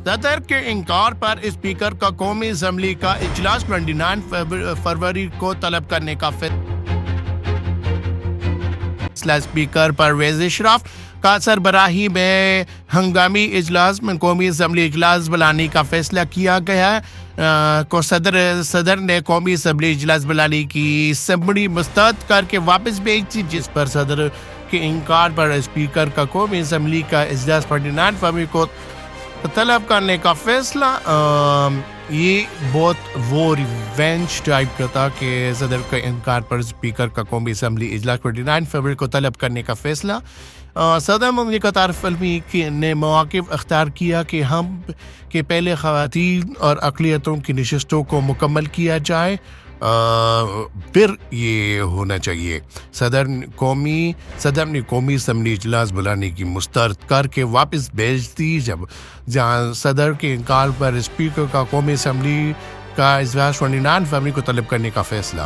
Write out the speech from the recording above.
صدر کے انکار پر اسپیکر کا قومی اسمبلی کا اجلاس 29 فروری کو طلب کرنے کا فیصلہ اسپیکر پرویز اشرف کا سربراہی میں ہنگامی اجلاس میں قومی اسمبلی اجلاس بلانے کا فیصلہ کیا گیا کو صدر نے قومی اسمبلی اجلاس بلانے کی اسمبلی مسترد کر کے واپس بھیج دی، جس پر صدر کے انکار پر اسپیکر کا قومی اسمبلی کا اجلاس 29 فروری کو طلب کرنے کا فیصلہ یہ بہت وہ ریونج ٹائپ کا تھا کہ صدر کے انکار پر اسپیکر کا قومی اسمبلی اجلاس 29 فروری کو طلب کرنے کا فیصلہ۔ صدر مملکت عارف علمی نے موقف اختیار کیا کہ پہلے خواتین اور اقلیتوں کی نشستوں کو مکمل کیا جائے، پھر یہ ہونا چاہیے۔ صدر نے قومی اسمبلی اجلاس بلانے کی مسترد کر کے واپس بھیج دی، جہاں صدر کے انکار پر اسپیکر کا قومی اسمبلی کا اجلاس 29 فروری کو طلب کرنے کا فیصلہ۔